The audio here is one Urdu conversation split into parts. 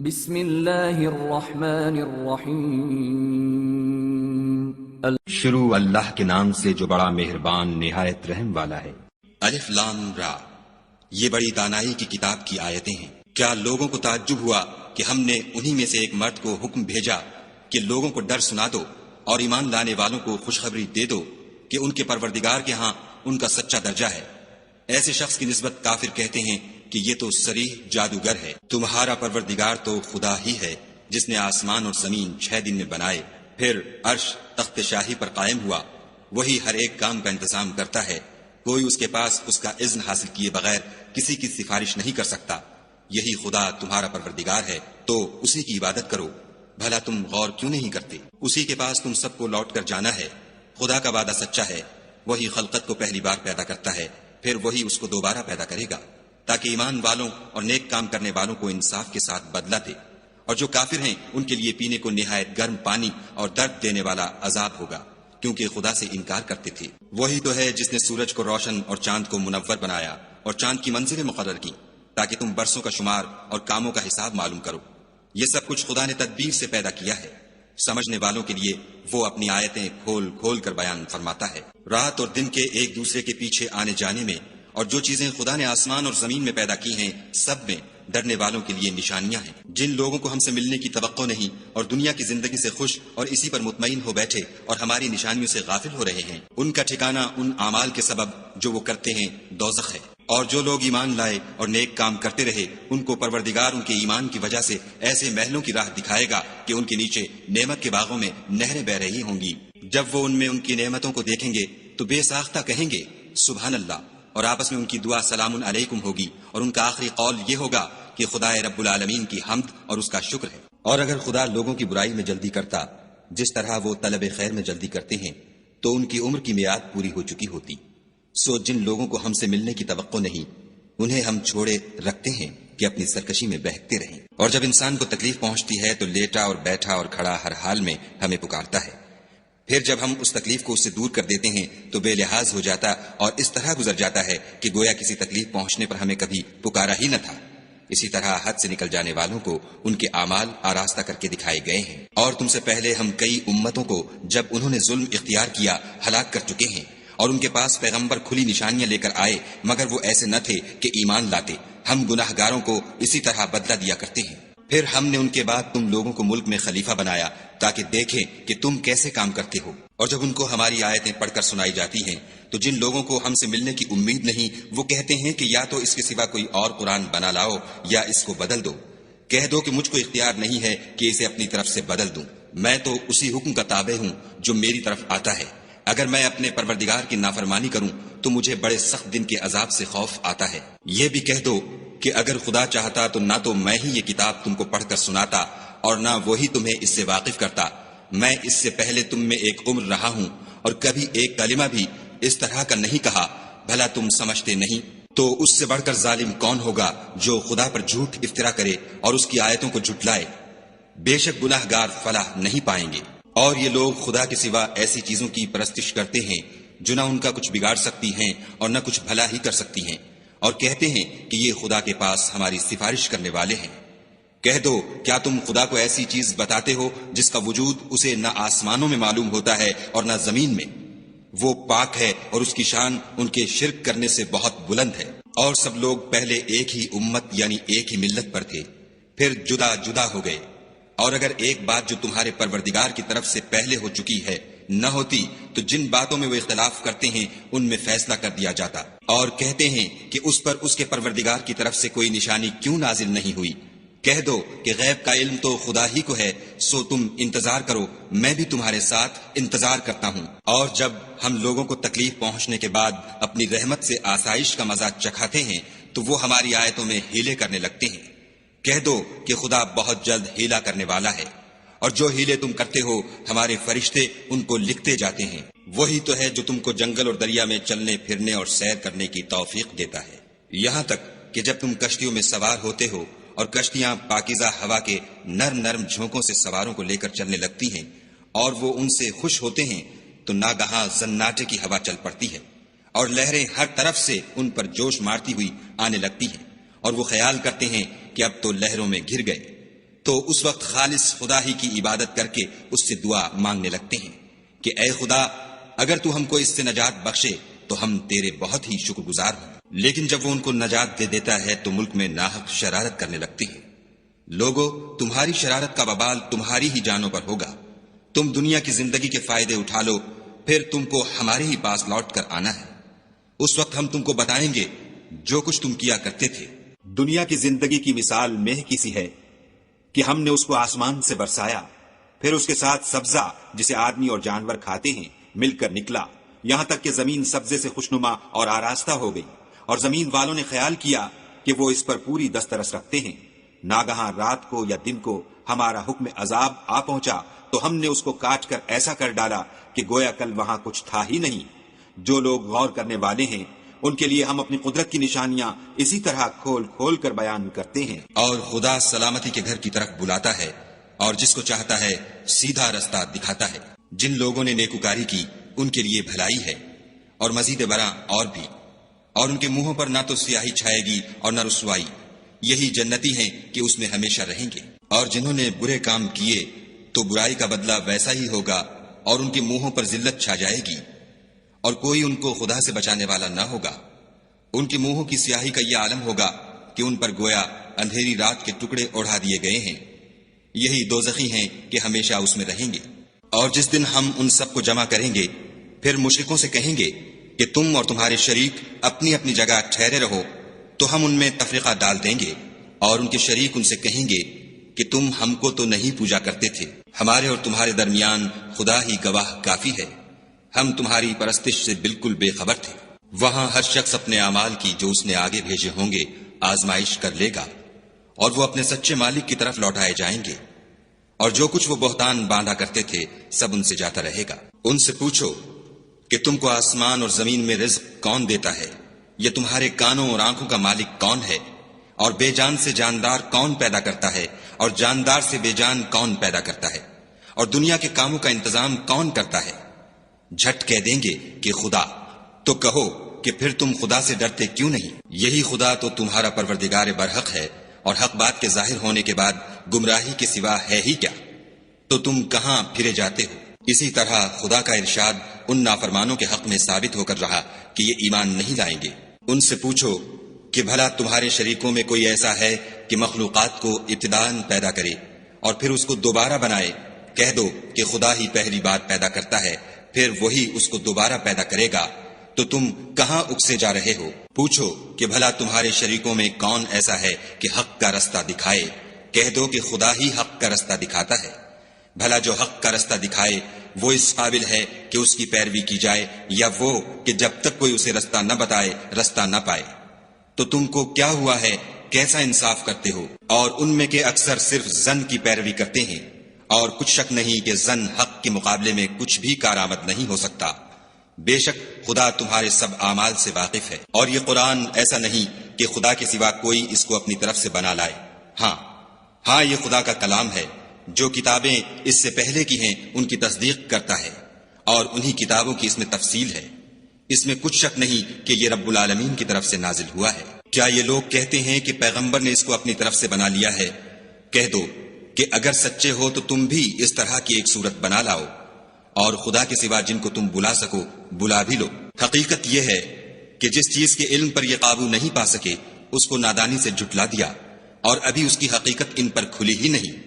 بسم اللہ الرحمن الرحیم شروع اللہ کے نام سے جو بڑا مہربان نہایت رحم والا ہے۔ الف لام را، یہ بڑی دانائی کی کتاب کی آیتیں ہیں۔ کیا لوگوں کو تعجب ہوا کہ ہم نے انہی میں سے ایک مرد کو حکم بھیجا کہ لوگوں کو ڈر سنا دو اور ایمان لانے والوں کو خوشخبری دے دو کہ ان کے پروردگار کے ہاں ان کا سچا درجہ ہے۔ ایسے شخص کی نسبت کافر کہتے ہیں کہ یہ تو صریح جادوگر ہے۔ تمہارا پروردگار تو خدا ہی ہے جس نے آسمان اور زمین 6 دن میں بنائے، پھر عرش تخت شاہی پر قائم ہوا۔ وہی ہر ایک کام کا انتظام کرتا ہے، کوئی اس کے پاس اس کا اذن حاصل کیے بغیر کسی کی سفارش نہیں کر سکتا۔ یہی خدا تمہارا پروردگار ہے، تو اسی کی عبادت کرو۔ بھلا تم غور کیوں نہیں کرتے؟ اسی کے پاس تم سب کو لوٹ کر جانا ہے۔ خدا کا وعدہ سچا ہے، وہی خلقت کو پہلی بار پیدا کرتا ہے، پھر وہی اس کو دوبارہ پیدا کرے گا، تاکہ ایمان والوں اور نیک کام کرنے والوں کو انصاف کے ساتھ بدلہ دے، اور جو کافر ہیں ان کے لیے پینے کو نہایت گرم پانی اور درد دینے والا عذاب ہوگا، کیونکہ خدا سے انکار کرتے تھے۔ وہی تو ہے جس نے سورج کو روشن اور چاند کو منور بنایا اور چاند کی منزلیں مقرر کی تاکہ تم برسوں کا شمار اور کاموں کا حساب معلوم کرو۔ یہ سب کچھ خدا نے تدبیر سے پیدا کیا ہے۔ سمجھنے والوں کے لیے وہ اپنی آیتیں کھول کھول کر بیان فرماتا ہے۔ رات اور دن کے ایک دوسرے کے پیچھے آنے جانے میں اور جو چیزیں خدا نے آسمان اور زمین میں پیدا کی ہیں، سب میں ڈرنے والوں کے لیے نشانیاں ہیں۔ جن لوگوں کو ہم سے ملنے کی توقع نہیں اور دنیا کی زندگی سے خوش اور اسی پر مطمئن ہو بیٹھے اور ہماری نشانیوں سے غافل ہو رہے ہیں، ان کا ٹھکانہ ان اعمال کے سبب جو وہ کرتے ہیں دوزخ ہے۔ اور جو لوگ ایمان لائے اور نیک کام کرتے رہے، ان کو پروردگار ان کے ایمان کی وجہ سے ایسے محلوں کی راہ دکھائے گا کہ ان کے نیچے نعمت کے باغوں میں نہریں بہ رہی ہوں گی۔ جب وہ ان میں ان کی نعمتوں کو دیکھیں گے تو بے ساختہ کہیں گے سبحان اللہ، اور آپس میں ان کی دعا سلام علیکم ہوگی، اور ان کا آخری قول یہ ہوگا کہ خدا رب العالمین کی حمد اور اس کا شکر ہے۔ اور اگر خدا لوگوں کی برائی میں جلدی کرتا جس طرح وہ طلب خیر میں جلدی کرتے ہیں تو ان کی عمر کی میعاد پوری ہو چکی ہوتی۔ سو جن لوگوں کو ہم سے ملنے کی توقع نہیں، انہیں ہم چھوڑے رکھتے ہیں کہ اپنی سرکشی میں بہکتے رہیں۔ اور جب انسان کو تکلیف پہنچتی ہے تو لیٹا اور بیٹھا اور کھڑا ہر حال میں ہمیں پکارتا ہے، پھر جب ہم اس تکلیف کو اس سے دور کر دیتے ہیں تو بے لحاظ ہو جاتا اور اس طرح گزر جاتا ہے کہ گویا کسی تکلیف پہنچنے پر ہمیں کبھی پکارا ہی نہ تھا۔ اسی طرح حد سے نکل جانے والوں کو ان کے اعمال آراستہ کر کے دکھائے گئے ہیں۔ اور تم سے پہلے ہم کئی امتوں کو جب انہوں نے ظلم اختیار کیا ہلاک کر چکے ہیں، اور ان کے پاس پیغمبر کھلی نشانیاں لے کر آئے مگر وہ ایسے نہ تھے کہ ایمان لاتے۔ ہم گناہ گاروں کو اسی طرح بدلہ دیا کرتے ہیں۔ پھر ہم نے ان کے بعد تم لوگوں کو ملک میں خلیفہ بنایا تاکہ دیکھیں کہ تم کیسے کام کرتے ہو۔ اور جب ان کو ہماری آیتیں پڑھ کر سنائی جاتی ہیں تو جن لوگوں کو ہم سے ملنے کی امید نہیں، وہ کہتے ہیں کہ یا تو اس کے سوا کوئی اور قرآن بنا لاؤ یا اس کو بدل دو۔ کہہ دو کہ مجھ کو اختیار نہیں ہے کہ اسے اپنی طرف سے بدل دوں، میں تو اسی حکم کا تابع ہوں جو میری طرف آتا ہے۔ اگر میں اپنے پروردگار کی نافرمانی کروں تو مجھے بڑے سخت دن کے عذاب سے خوف آتا ہے۔ یہ بھی کہہ دو کہ اگر خدا چاہتا تو نہ تو میں ہی یہ کتاب تم کو پڑھ کر سناتا اور نہ وہی تمہیں اس سے واقف کرتا۔ میں اس سے پہلے تم میں ایک عمر رہا ہوں اور کبھی ایک کلمہ بھی اس طرح کا نہیں کہا، بھلا تم سمجھتے نہیں؟ تو اس سے بڑھ کر ظالم کون ہوگا جو خدا پر جھوٹ افطرا کرے اور اس کی آیتوں کو جھٹلائے؟ بے شک گناہ گار فلاح نہیں پائیں گے۔ اور یہ لوگ خدا کے سوا ایسی چیزوں کی پرستش کرتے ہیں جو نہ ان کا کچھ بگاڑ سکتی ہیں اور نہ کچھ بھلا ہی کر سکتی ہیں، اور کہتے ہیں کہ یہ خدا کے پاس ہماری سفارش کرنے والے ہیں۔ کہہ دو کیا تم خدا کو ایسی چیز بتاتے ہو جس کا وجود اسے نہ آسمانوں میں معلوم ہوتا ہے اور نہ زمین میں؟ وہ پاک ہے اور اس کی شان ان کے شرک کرنے سے بہت بلند ہے۔ اور سب لوگ پہلے ایک ہی امت یعنی ایک ہی ملت پر تھے، پھر جدا جدا ہو گئے۔ اور اگر ایک بات جو تمہارے پروردگار کی طرف سے پہلے ہو چکی ہے نہ ہوتی تو جن باتوں میں وہ اختلاف کرتے ہیں ان میں فیصلہ کر دیا جاتا۔ اور کہتے ہیں کہ اس پر اس کے پروردگار کی طرف سے کوئی نشانی کیوں نازل نہیں ہوئی؟ کہہ دو کہ غیب کا علم تو خدا ہی کو ہے، سو تم انتظار کرو، میں بھی تمہارے ساتھ انتظار کرتا ہوں۔ اور جب ہم لوگوں کو تکلیف پہنچنے کے بعد اپنی رحمت سے آسائش کا مزہ چکھاتے ہیں تو وہ ہماری آیتوں میں ہیلے کرنے لگتے ہیں۔ کہہ دو کہ خدا بہت جلد ہیلا کرنے والا ہے، اور جو ہیلے تم کرتے ہو ہمارے فرشتے ان کو لکھتے جاتے ہیں۔ وہی تو ہے جو تم کو جنگل اور دریا میں چلنے پھرنے اور سیر کرنے کی توفیق دیتا ہے، یہاں تک کہ جب تم کشتیوں میں سوار ہوتے ہو اور کشتیاں پاکیزہ ہوا کے نرم نرم جھونکوں سے سواروں کو لے کر چلنے لگتی ہیں اور وہ ان سے خوش ہوتے ہیں تو ناگہاں زناٹے کی ہوا چل پڑتی ہے اور لہریں ہر طرف سے ان پر جوش مارتی ہوئی آنے لگتی ہیں، اور وہ خیال کرتے ہیں کہ اب تو لہروں میں گر گئے۔ تو اس وقت خالص خدا ہی کی عبادت کر کے اس سے دعا مانگنے لگتے ہیں کہ اے خدا اگر تو ہم کو اس سے نجات بخشے تو ہم تیرے بہت ہی شکر گزار ہوں۔ لیکن جب وہ ان کو نجات دے دیتا ہے تو ملک میں ناحق شرارت کرنے لگتے ہیں۔ لوگو تمہاری شرارت کا وبال تمہاری ہی جانوں پر ہوگا۔ تم دنیا کی زندگی کے فائدے اٹھا لو، پھر تم کو ہمارے ہی پاس لوٹ کر آنا ہے۔ اس وقت ہم تم کو بتائیں گے جو کچھ تم کیا کرتے تھے۔ دنیا کی زندگی کی مثال مہ کی سی ہے کہ ہم نے اس کو آسمان سے برسایا، پھر اس کے ساتھ سبزہ جسے آدمی اور جانور کھاتے ہیں مل کر نکلا، یہاں تک کہ زمین سبزے سے خوشنما اور آراستہ ہو گئی، اور زمین والوں نے خیال کیا کہ وہ اس پر پوری دسترس رکھتے ہیں۔ ناگہاں رات کو یا دن کو ہمارا حکم عذاب آ پہنچا تو ہم نے اس کو کاٹ کر ایسا کر ڈالا کہ گویا کل وہاں کچھ تھا ہی نہیں۔ جو لوگ غور کرنے والے ہیں ان کے لیے ہم اپنی قدرت کی نشانیاں اسی طرح کھول کھول کر بیان کرتے ہیں۔ اور خدا سلامتی کے گھر کی طرف بلاتا ہے اور جس کو چاہتا ہے سیدھا رستہ دکھاتا ہے۔ جن لوگوں نے نیکوکاری کی ان کے لیے بھلائی ہے، اور مزید برآں اور بھی، اور ان کے منہوں پر نہ تو سیاہی چھائے گی اور نہ رسوائی، یہی جنتی ہیں کہ اس میں ہمیشہ رہیں گے۔ اور جنہوں نے برے کام کیے تو برائی کا بدلہ ویسا ہی ہوگا، اور ان کے منہوں پر ذلت چھا جائے گی، اور کوئی ان کو خدا سے بچانے والا نہ ہوگا۔ ان کے منہوں کی سیاہی کا یہ عالم ہوگا کہ ان پر گویا اندھیری رات کے ٹکڑے اڑا دیے گئے ہیں۔ یہی دوزخی ہیں کہ ہمیشہ اس میں رہیں گے۔ اور جس دن ہم ان سب کو جمع کریں گے پھر مشرکوں سے کہیں گے کہ تم اور تمہارے شریک اپنی اپنی جگہ ٹھہرے رہو، تو ہم ان میں تفریقہ ڈال دیں گے، اور ان کے شریک ان سے کہیں گے کہ تم ہم کو تو نہیں پوجا کرتے تھے، ہمارے اور تمہارے درمیان خدا ہی گواہ کافی ہے، ہم تمہاری پرستش سے بالکل بے خبر تھے۔ وہاں ہر شخص اپنے اعمال کی جو اس نے آگے بھیجے ہوں گے آزمائش کر لے گا، اور وہ اپنے سچے مالک کی طرف لوٹائے جائیں گے، اور جو کچھ وہ بہتان باندھا کرتے تھے سب ان سے جاتا رہے گا۔ ان سے پوچھو کہ تم کو آسمان اور زمین میں رزق کون دیتا ہے؟ یہ تمہارے کانوں اور آنکھوں کا مالک کون ہے؟ اور بے جان سے جاندار کون پیدا کرتا ہے؟ اور جاندار سے بے جان کون پیدا کرتا ہے؟ اور دنیا کے کاموں کا انتظام کون کرتا ہے؟ جھٹ کہہ دیں گے کہ خدا۔ تو کہو کہ پھر تم خدا سے ڈرتے کیوں نہیں؟ یہی خدا تو تمہارا پروردگار برحق ہے، اور حق بات کے ظاہر ہونے کے بعد گمراہی کے سوا ہے ہی کیا؟ تو تم کہاں پھرے جاتے ہو؟ اسی طرح خدا کا ارشاد ان نافرمانوں کے حق میں ثابت ہو کر رہا کہ یہ ایمان نہیں لائیں گے۔ ان سے پوچھو کہ بھلا تمہارے شریکوں میں کوئی ایسا ہے کہ مخلوقات کو ابتداءً پیدا کرے اور پھر اس کو دوبارہ بنائے؟ کہہ دو کہ خدا ہی پہلی بار پیدا کرتا ہے، پھر وہی اس کو دوبارہ پیدا کرے گا، تو تم کہاں اکسے جا رہے ہو؟ پوچھو کہ بھلا تمہارے شریکوں میں کون ایسا ہے کہ حق کا رستہ دکھائے؟ کہہ دو کہ خدا ہی حق کا رستہ دکھاتا ہے۔ بھلا جو حق کا رستہ دکھائے وہ اس قابل ہے کہ اس کی پیروی کی جائے، یا وہ کہ جب تک کوئی اسے رستہ نہ بتائے رستہ نہ پائے؟ تو تم کو کیا ہوا ہے؟ کیسا انصاف کرتے ہو؟ اور ان میں کے اکثر صرف ظن کی پیروی کرتے ہیں، اور کچھ شک نہیں کہ ظن حق کے مقابلے میں کچھ بھی کارآمد نہیں ہو سکتا۔ بے شک خدا تمہارے سب اعمال سے واقف ہے، اور یہ قرآن ایسا نہیں کہ خدا کے سوا کوئی اس کو اپنی طرف سے بنا لائے۔ ہاں یہ خدا کا کلام ہے، جو کتابیں اس سے پہلے کی ہیں ان کی تصدیق کرتا ہے، اور انہی کتابوں کی اس میں تفصیل ہے۔ اس میں کچھ شک نہیں کہ یہ رب العالمین کی طرف سے نازل ہوا ہے۔ کیا یہ لوگ کہتے ہیں کہ پیغمبر نے اس کو اپنی طرف سے بنا لیا ہے؟ کہہ دو کہ اگر سچے ہو تو تم بھی اس طرح کی ایک صورت بنا لاؤ، اور خدا کے سوا جن کو تم بلا سکو بلا بھی لو۔ حقیقت یہ ہے کہ جس چیز کے علم پر یہ قابو نہیں پا سکے اس کو نادانی سے جھٹلا دیا، اور ابھی اس کی حقیقت ان پر کھلی ہی نہیں۔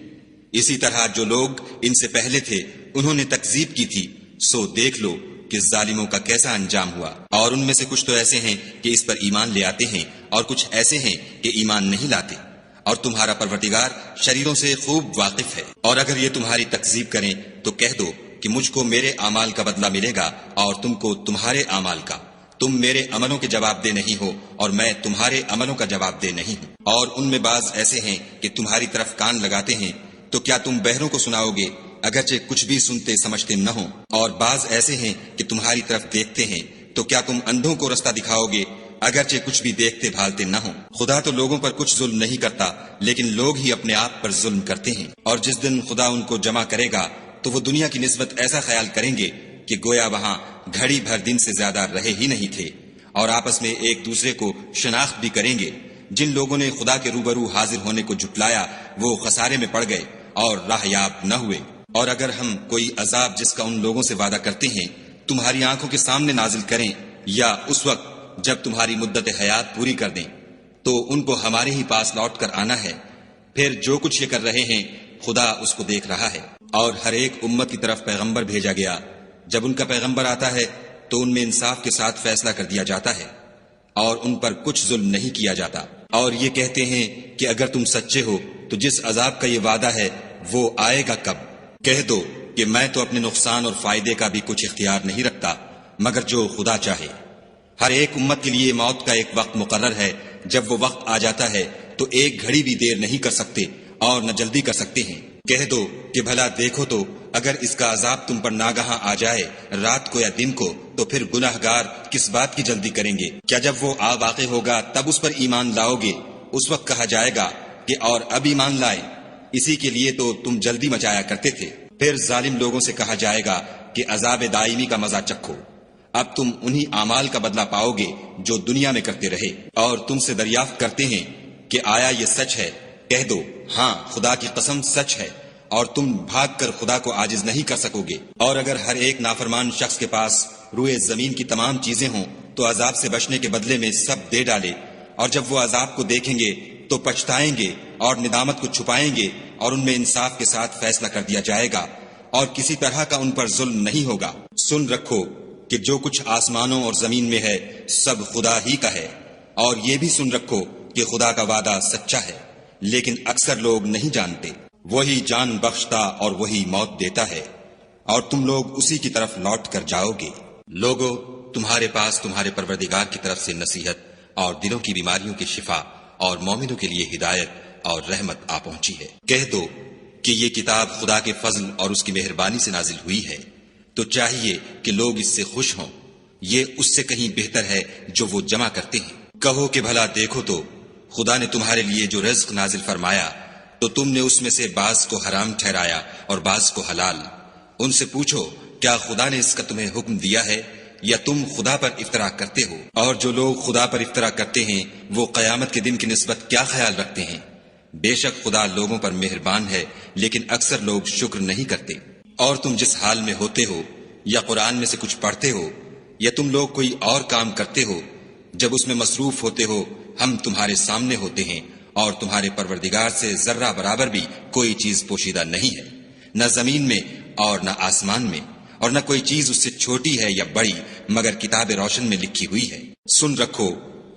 اسی طرح جو لوگ ان سے پہلے تھے انہوں نے تکذیب کی تھی، سو دیکھ لو کہ ظالموں کا کیسا انجام ہوا۔ اور ان میں سے کچھ تو ایسے ہیں کہ اس پر ایمان لے آتے ہیں، اور کچھ ایسے ہیں کہ ایمان نہیں لاتے، اور تمہارا پروردگار شریروں سے خوب واقف ہے۔ اور اگر یہ تمہاری تکذیب کریں تو کہہ دو کہ مجھ کو میرے اعمال کا بدلہ ملے گا، اور تم کو تمہارے اعمال کا۔ تم میرے عملوں کے جواب دہ نہیں ہو، اور میں تمہارے عملوں کا جواب دہ نہیں ہوں۔ اور ان میں بعض ایسے ہیں کہ تمہاری طرف کان لگاتے ہیں، تو کیا تم بہروں کو سناؤ گے اگرچہ کچھ بھی سنتے سمجھتے نہ ہوں؟ اور بعض ایسے ہیں کہ تمہاری طرف دیکھتے ہیں، تو کیا تم اندھوں کو رستہ دکھاؤ گے اگرچہ کچھ بھی دیکھتے بھالتے نہ ہوں؟ خدا تو لوگوں پر کچھ ظلم نہیں کرتا، لیکن لوگ ہی اپنے آپ پر ظلم کرتے ہیں۔ اور جس دن خدا ان کو جمع کرے گا تو وہ دنیا کی نسبت ایسا خیال کریں گے کہ گویا وہاں گھڑی بھر دن سے زیادہ رہے ہی نہیں تھے، اور آپس میں ایک دوسرے کو شناخت بھی کریں گے، جن لوگوں نے خدا کے روبرو حاضر ہونے کو جھٹلایا وہ خسارے میں پڑ گئے اور راہ یاب نہ ہوئے۔ اور اگر ہم کوئی عذاب جس کا ان لوگوں سے وعدہ کرتے ہیں تمہاری آنکھوں کے سامنے نازل کریں یا اس وقت جب تمہاری مدت حیات پوری کر دیں تو ان کو ہمارے ہی پاس لوٹ کر آنا ہے، پھر جو کچھ یہ کر رہے ہیں خدا اس کو دیکھ رہا ہے۔ اور ہر ایک امت کی طرف پیغمبر بھیجا گیا، جب ان کا پیغمبر آتا ہے تو ان میں انصاف کے ساتھ فیصلہ کر دیا جاتا ہے اور ان پر کچھ ظلم نہیں کیا جاتا۔ اور یہ کہتے ہیں کہ اگر تم سچے ہو تو جس عذاب کا یہ وعدہ ہے وہ آئے گا کب؟ کہہ دو کہ میں تو اپنے نقصان اور فائدے کا بھی کچھ اختیار نہیں رکھتا مگر جو خدا چاہے۔ ہر ایک امت کے لیے موت کا ایک وقت مقرر ہے، جب وہ وقت آ جاتا ہے تو ایک گھڑی بھی دیر نہیں کر سکتے اور نہ جلدی کر سکتے ہیں۔ کہہ دو کہ بھلا دیکھو تو اگر اس کا عذاب تم پر ناگہاں آ جائے رات کو یا دن کو تو پھر گناہگار کس بات کی جلدی کریں گے؟ کیا جب وہ آ واقع ہوگا تب اس پر ایمان لاؤ گے؟ اس وقت کہا جائے گا کہ اور اب ایمان لائیں، اسی کے لیے تو تم جلدی مچایا کرتے تھے۔ پھر ظالم لوگوں سے کہا جائے گا کہ عذاب دائمی کا مزہ چکھو، اب تم انہی اعمال کا بدلہ پاؤ گے جو دنیا میں کرتے رہے۔ اور تم سے دریافت کرتے ہیں کہ آیا یہ سچ ہے؟ کہہ دو ہاں خدا کی قسم سچ ہے، اور تم بھاگ کر خدا کو عاجز نہیں کر سکو گے۔ اور اگر ہر ایک نافرمان شخص کے پاس روئے زمین کی تمام چیزیں ہوں تو عذاب سے بچنے کے بدلے میں سب دے ڈالے، اور جب وہ عذاب کو دیکھیں گے تو پچھتائیں گے اور ندامت کو چھپائیں گے، اور ان میں انصاف کے ساتھ فیصلہ کر دیا جائے گا اور کسی طرح کا ان پر ظلم نہیں ہوگا۔ سن رکھو کہ جو کچھ آسمانوں اور زمین میں ہے سب خدا ہی کا ہے، اور یہ بھی سن رکھو کہ خدا کا وعدہ سچا ہے، لیکن اکثر لوگ نہیں جانتے۔ وہی جان بخشتا اور وہی موت دیتا ہے، اور تم لوگ اسی کی طرف لوٹ کر جاؤ گے۔ لوگو تمہارے پاس تمہارے پروردگار کی طرف سے نصیحت اور دلوں کی بیماریوں کی شفا اور مومنوں کے لیے ہدایت اور رحمت آ پہنچی ہے۔ کہہ دو کہ یہ کتاب خدا کے فضل اور اس کی مہربانی سے نازل ہوئی ہے، تو چاہیے کہ لوگ اس سے خوش ہوں، یہ اس سے کہیں بہتر ہے جو وہ جمع کرتے ہیں۔ کہو کہ بھلا دیکھو تو خدا نے تمہارے لیے جو رزق نازل فرمایا تو تم نے اس میں سے بعض کو حرام ٹھہرایا اور بعض کو حلال۔ ان سے پوچھو کیا خدا نے اس کا تمہیں حکم دیا ہے یا تم خدا پر افطرا کرتے ہو؟ اور جو لوگ خدا پر افطرا کرتے ہیں وہ قیامت کے دن کی نسبت کیا خیال رکھتے ہیں؟ بے شک خدا لوگوں پر مہربان ہے لیکن اکثر لوگ شکر نہیں کرتے۔ اور تم جس حال میں ہوتے ہو یا قرآن میں سے کچھ پڑھتے ہو یا تم لوگ کوئی اور کام کرتے ہو، جب اس میں مصروف ہوتے ہو ہم تمہارے سامنے ہوتے ہیں، اور تمہارے پروردگار سے ذرہ برابر بھی کوئی چیز پوشیدہ نہیں ہے، نہ زمین میں اور نہ آسمان میں، اور نہ کوئی چیز اس سے چھوٹی ہے یا بڑی مگر کتاب روشن میں لکھی ہوئی ہے۔ سن رکھو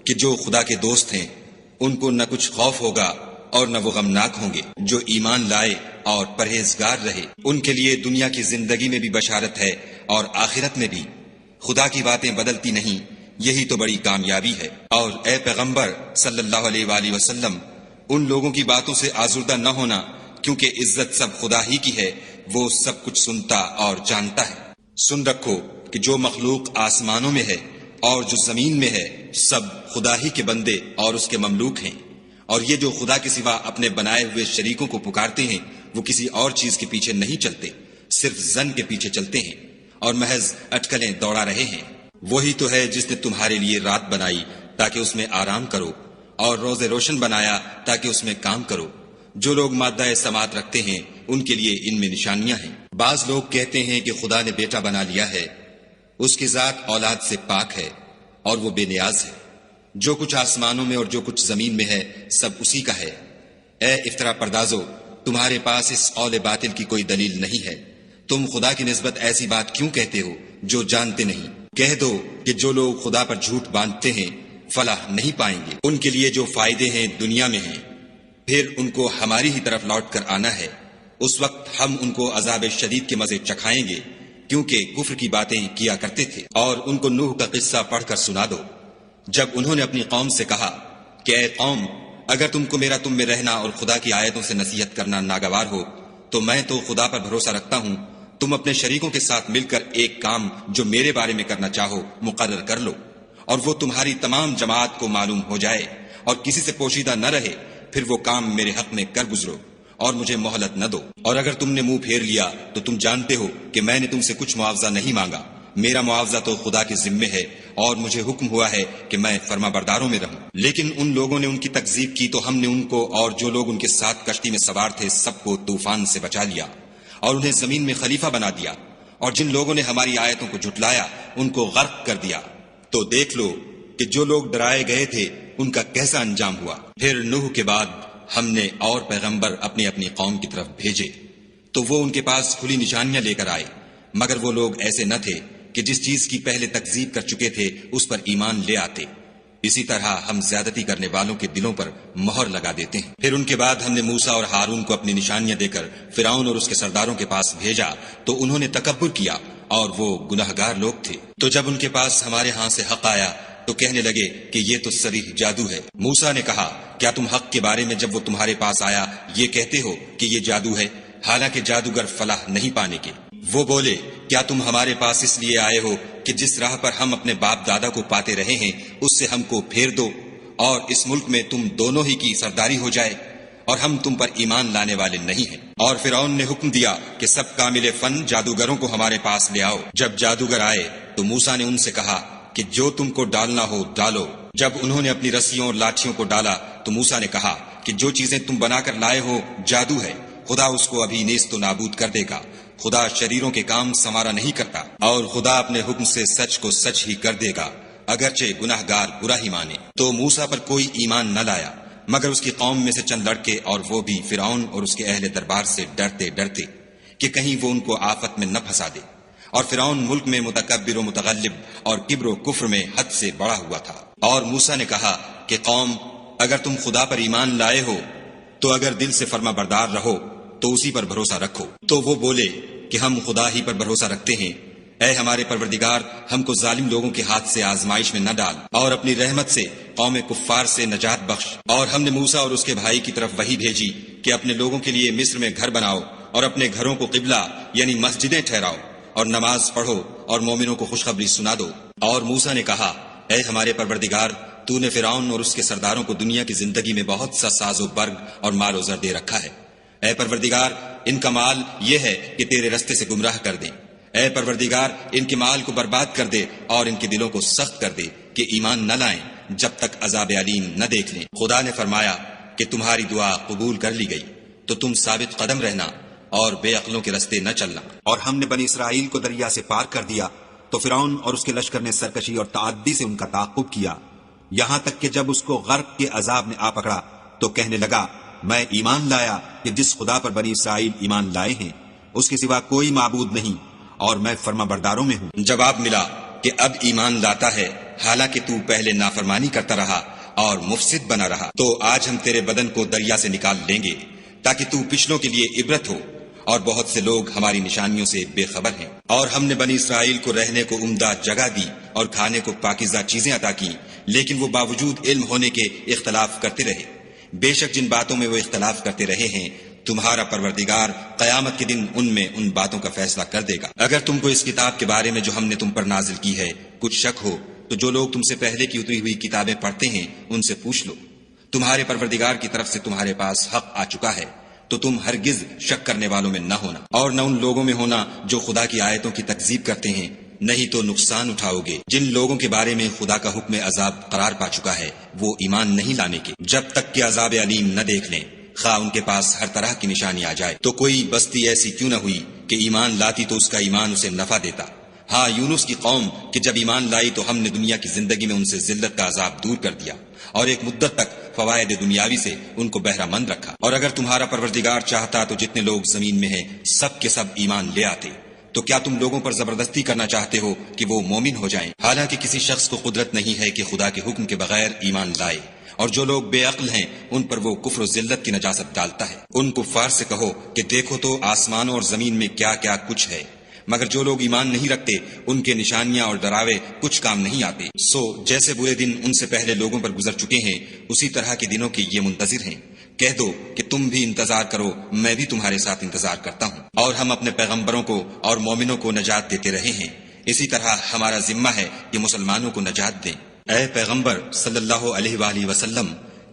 کہ جو خدا کے دوست ہیں ان کو نہ کچھ خوف ہوگا اور نہ وہ غمناک ہوں گے۔ جو ایمان لائے اور پرہیزگار رہے ان کے لیے دنیا کی زندگی میں بھی بشارت ہے اور آخرت میں بھی۔ خدا کی باتیں بدلتی نہیں، یہی تو بڑی کامیابی ہے۔ اور اے پیغمبر صلی اللہ علیہ وآلہ وسلم ان لوگوں کی باتوں سے آزردہ نہ ہونا، کیونکہ عزت سب خدا ہی کی ہے، وہ سب کچھ سنتا اور جانتا ہے۔ سن رکھو کہ جو مخلوق آسمانوں میں ہے اور جو زمین میں ہے سب خدا ہی کے بندے اور اس کے مملوک ہیں، اور یہ جو خدا کے سوا اپنے بنائے ہوئے شریکوں کو پکارتے ہیں وہ کسی اور چیز کے پیچھے نہیں چلتے، صرف زن کے پیچھے چلتے ہیں اور محض اٹکلیں دوڑا رہے ہیں۔ وہی تو ہے جس نے تمہارے لیے رات بنائی تاکہ اس میں آرام کرو، اور روز روشن بنایا تاکہ اس میں کام کرو۔ جو لوگ مادہ سماعت رکھتے ہیں ان کے لیے ان میں نشانیاں ہیں۔ بعض لوگ کہتے ہیں کہ خدا نے بیٹا بنا لیا ہے، اس کی ذات اولاد سے پاک ہے اور وہ بے نیاز ہے۔ جو کچھ آسمانوں میں اور جو کچھ زمین میں ہے سب اسی کا ہے۔ اے افطرا پردازو، تمہارے پاس اس قول باطل کی کوئی دلیل نہیں ہے، تم خدا کی نسبت ایسی بات کیوں کہتے ہو جو جانتے نہیں؟ کہہ دو کہ جو لوگ خدا پر جھوٹ باندھتے ہیں فلاح نہیں پائیں گے۔ ان کے لیے جو فائدے ہیں دنیا میں ہیں، پھر ان کو ہماری ہی طرف لوٹ کر آنا ہے، اس وقت ہم ان کو عذاب شدید کے مزے چکھائیں گے، کیونکہ کفر کی باتیں کیا کرتے تھے۔ اور ان کو نوح کا قصہ پڑھ کر سنا دو، جب انہوں نے اپنی قوم سے کہا کہ اے قوم، اگر تم کو میرا تم میں رہنا اور خدا کی آیتوں سے نصیحت کرنا ناگوار ہو تو میں تو خدا پر بھروسہ رکھتا ہوں، تم اپنے شریکوں کے ساتھ مل کر ایک کام جو میرے بارے میں کرنا چاہو مقرر کر لو، اور وہ تمہاری تمام جماعت کو معلوم ہو جائے اور کسی سے پوشیدہ نہ رہے، پھر وہ کام میرے حق میں کر گزرو اور مجھے مہلت نہ دو۔ اور اگر تم نے منہ پھیر لیا تو تم جانتے ہو کہ میں نے تم سے کچھ معاوضہ نہیں مانگا، میرا معاوضہ تو خدا کے ذمے ہے اور مجھے حکم ہوا ہے کہ میں فرما برداروں میں رہوں۔ لیکن ان لوگوں نے ان کی تکذیب کی تو ہم نے ان کو اور جو لوگ ان کے ساتھ کشتی میں سوار تھے سب کو طوفان سے بچا لیا اور انہیں زمین میں خلیفہ بنا دیا، اور جن لوگوں نے ہماری آیتوں کو جھٹلایا ان کو غرق کر دیا۔ تو دیکھ لو کہ جو لوگ ڈرائے گئے تھے ان کا کیسا انجام ہوا۔ پھر نوح کے بعد ہم نے اور پیغمبر اپنی اپنی قوم کی طرف بھیجے تو وہ ان کے پاس کھلی نشانیاں لے کر آئے، مگر وہ لوگ ایسے نہ تھے کہ جس چیز کی پہلے تکذیب کر چکے تھے اس پر ایمان لے آتے۔ اسی طرح ہم زیادتی کرنے والوں کے دلوں پر مہر لگا دیتے ہیں۔ پھر ان کے بعد ہم نے موسیٰ اور ہارون کو اپنی نشانیاں دے کر فرعون اور اس کے سرداروں کے پاس بھیجا تو انہوں نے تکبر کیا اور وہ گناہگار لوگ تھے۔ تو جب ان کے پاس ہمارے ہاں سے حق آیا تو کہنے لگے کہ یہ تو صریح جادو ہے۔ موسیٰ نے کہا کیا تم حق کے بارے میں جب وہ تمہارے پاس آیا یہ کہتے ہو کہ یہ جادو ہے، حالانکہ جادوگر فلاح نہیں پانے کے؟ وہ بولے کیا تم ہمارے پاس اس لیے آئے ہو کہ جس راہ پر ہم اپنے باپ دادا کو پاتے رہے ہیں اس سے ہم کو پھیر دو اور اس ملک میں تم دونوں ہی کی سرداری ہو جائے، اور ہم تم پر ایمان لانے والے نہیں ہیں۔ اور فرعون نے حکم دیا کہ سب کامل فن جادوگروں کو ہمارے پاس لے آؤ۔ جب جادوگر آئے تو موسیٰ نے ان سے کہا کہ جو تم کو ڈالنا ہو ڈالو۔ جب انہوں نے اپنی رسیوں اور لاٹھیوں کو ڈالا تو موسیٰ نے کہا کہ جو چیزیں تم بنا کر لائے ہو جادو ہے، خدا اس کو ابھی نیست و نابود کر دے گا۔ خدا شریروں کے کام سنوارا نہیں کرتا، اور خدا اپنے حکم سے سچ کو سچ ہی کر دے گا، اگرچہ گناہگار برا ہی مانے۔ تو موسیٰ پر کوئی ایمان نہ لایا مگر اس کی قوم میں سے چند لڑکے، اور وہ بھی فرعون اور اس کے اہل دربار سے ڈرتے ڈرتے کہ کہیں وہ ان کو آفت میں نہ پھنسا دے۔ اور فرعون ملک میں متکبر و متغلب اور کبر و کفر میں حد سے بڑا ہوا تھا۔ اور موسیٰ نے کہا کہ قوم اگر تم خدا پر ایمان لائے ہو تو اگر دل سے فرما بردار رہو تو اسی پر بھروسہ رکھو۔ تو وہ بولے کہ ہم خدا ہی پر بھروسہ رکھتے ہیں۔ اے ہمارے پروردگار ہم کو ظالم لوگوں کے ہاتھ سے آزمائش میں نہ ڈال، اور اپنی رحمت سے قوم کفار سے نجات بخش۔ اور ہم نے موسیٰ اور اس کے بھائی کی طرف وحی بھیجی کہ اپنے لوگوں کے لیے مصر میں گھر بناؤ اور اپنے گھروں کو قبلہ یعنی مسجدیں ٹھہراؤ اور نماز پڑھو اور مومنوں کو خوشخبری سنا دو۔ اور موسیٰ نے کہا اے ہمارے پروردگار تو نے فرعون اور اس کے سرداروں کو دنیا کی زندگی میں بہت سا ساز و برگ اور مال و زر دے رکھا ہے۔ اے پروردگار ان کا مال یہ ہے کہ تیرے رستے سے گمراہ کر دیں۔ اے پروردگار ان کے مال کو برباد کر دے اور ان کے دلوں کو سخت کر دے کہ ایمان نہ لائیں جب تک عذاب علیم نہ دیکھ لیں۔ خدا نے فرمایا کہ تمہاری دعا قبول کر لی گئی، تو تم ثابت قدم رہنا اور بے عقلوں کے رستے نہ چلنا۔ اور ہم نے بنی اسرائیل کو دریا سے پار کر دیا تو فرعون اور اس کے لشکر نے سرکشی اور تعدی سے ان کا تعاقب کیا، یہاں تک کہ جب اس کو غرق کے عذاب نے آ پکڑا تو کہنے لگا میں ایمان لایا کہ جس خدا پر بنی اسرائیل ایمان لائے ہیں اس کے سوا کوئی معبود نہیں، اور میں فرما برداروں میں ہوں۔ جواب ملا کہ اب ایمان لاتا ہے حالانکہ تو پہلے نافرمانی کرتا رہا اور مفسد بنا رہا، تو آج ہم تیرے بدن کو دریا سے نکال لیں گے تاکہ تو پچھلوں کے لیے عبرت ہو، اور بہت سے لوگ ہماری نشانیوں سے بے خبر ہیں۔ اور ہم نے بنی اسرائیل کو رہنے کو عمدہ جگہ دی اور کھانے کو پاکیزہ چیزیں عطا کی، لیکن وہ باوجود علم ہونے کے اختلاف کرتے رہے۔ بے شک جن باتوں میں وہ اختلاف کرتے رہے ہیں تمہارا پروردگار قیامت کے دن ان میں ان باتوں کا فیصلہ کر دے گا۔ اگر تم کو اس کتاب کے بارے میں جو ہم نے تم پر نازل کی ہے کچھ شک ہو تو جو لوگ تم سے پہلے کی اتری ہوئی کتابیں پڑھتے ہیں ان سے پوچھ لو، تمہارے پروردگار کی طرف سے تمہارے پاس حق آ چکا ہے، تو تم ہرگز شک کرنے والوں میں نہ ہونا، اور نہ ان لوگوں میں ہونا جو خدا کی آیتوں کی تکذیب کرتے ہیں، نہیں تو نقصان اٹھاؤ گے۔ جن لوگوں کے بارے میں خدا کا حکم عذاب قرار پا چکا ہے وہ ایمان نہیں لانے کے جب تک کہ عذاب علیم نہ دیکھ لیں، خواہ ان کے پاس ہر طرح کی نشانی آ جائے۔ تو کوئی بستی ایسی کیوں نہ ہوئی کہ ایمان لاتی تو اس کا ایمان اسے نفع دیتا۔ ہاں یونس کی قوم کہ جب ایمان لائی تو ہم نے دنیا کی زندگی میں ان سے ذلت کا عذاب دور کر دیا اور ایک مدت تک فوائد دنیاوی سے ان کو بہرہ مند رکھا۔ اور اگر تمہارا پروردگار چاہتا تو جتنے لوگ زمین میں ہیں سب کے سب ایمان لے آتے، تو کیا تم لوگوں پر زبردستی کرنا چاہتے ہو کہ وہ مومن ہو جائیں؟ حالانکہ کسی شخص کو قدرت نہیں ہے کہ خدا کے حکم کے بغیر ایمان لائے، اور جو لوگ بے عقل ہیں ان پر وہ کفر و ذلت کی نجاست ڈالتا ہے۔ ان کفار سے کہو کہ دیکھو تو آسمانوں اور زمین میں کیا کیا کچھ ہے، مگر جو لوگ ایمان نہیں رکھتے ان کے نشانیاں اور ڈراوے کچھ کام نہیں آتے۔ سو جیسے برے دن ان سے پہلے لوگوں پر گزر چکے ہیں اسی طرح کے دنوں کے یہ منتظر ہیں۔ کہہ دو کہ تم بھی انتظار کرو، میں بھی تمہارے ساتھ انتظار کرتا ہوں، اور ہم اپنے پیغمبروں کو اور مومنوں کو نجات دیتے رہے ہیں، اسی طرح ہمارا ذمہ ہے کہ مسلمانوں کو نجات دیں۔ اے پیغمبر صلی اللہ علیہ وآلہ وسلم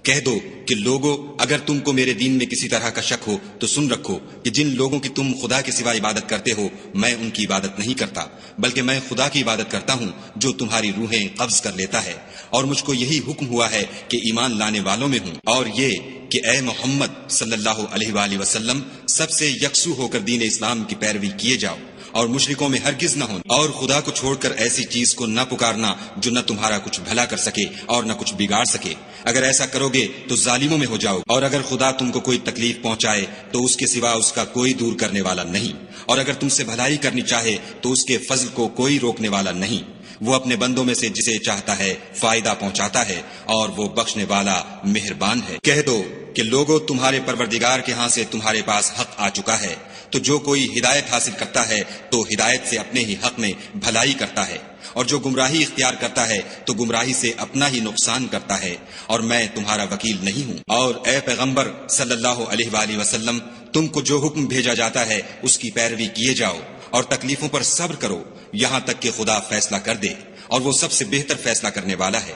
کہہ دو کہ لوگو، اگر تم کو میرے دین میں کسی طرح کا شک ہو تو سن رکھو کہ جن لوگوں کی تم خدا کے سوا عبادت کرتے ہو میں ان کی عبادت نہیں کرتا، بلکہ میں خدا کی عبادت کرتا ہوں جو تمہاری روحیں قبض کر لیتا ہے، اور مجھ کو یہی حکم ہوا ہے کہ ایمان لانے والوں میں ہوں، اور یہ کہ اے محمد صلی اللہ علیہ وآلہ وسلم سب سے یکسو ہو کر دین اسلام کی پیروی کیے جاؤ، اور مشرکوں میں ہرگز نہ ہو، اور خدا کو چھوڑ کر ایسی چیز کو نہ پکارنا جو نہ تمہارا کچھ بھلا کر سکے اور نہ کچھ بگاڑ سکے، اگر ایسا کرو گے تو ظالموں میں ہو جاؤ، اور اگر خدا تم کو کوئی تکلیف پہنچائے تو اس کے سوا اس کا کوئی دور کرنے والا نہیں، اور اگر تم سے بھلائی کرنی چاہے تو اس کے فضل کو کوئی روکنے والا نہیں، وہ اپنے بندوں میں سے جسے چاہتا ہے فائدہ پہنچاتا ہے، اور وہ بخشنے والا مہربان ہے۔ کہہ دو کہ لوگوں، تمہارے پروردگار کے ہاں سے تمہارے پاس حق آ چکا ہے، تو جو کوئی ہدایت حاصل کرتا ہے تو ہدایت سے اپنے ہی حق میں بھلائی کرتا ہے، اور جو گمراہی اختیار کرتا ہے تو گمراہی سے اپنا ہی نقصان کرتا ہے، اور میں تمہارا وکیل نہیں ہوں۔ اور اے پیغمبر صلی اللہ علیہ وآلہ وسلم، تم کو جو حکم بھیجا جاتا ہے اس کی پیروی کیے جاؤ، اور تکلیفوں پر صبر کرو یہاں تک کہ خدا فیصلہ کر دے، اور وہ سب سے بہتر فیصلہ کرنے والا ہے۔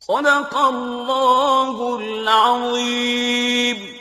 صدق اللہ العظیم۔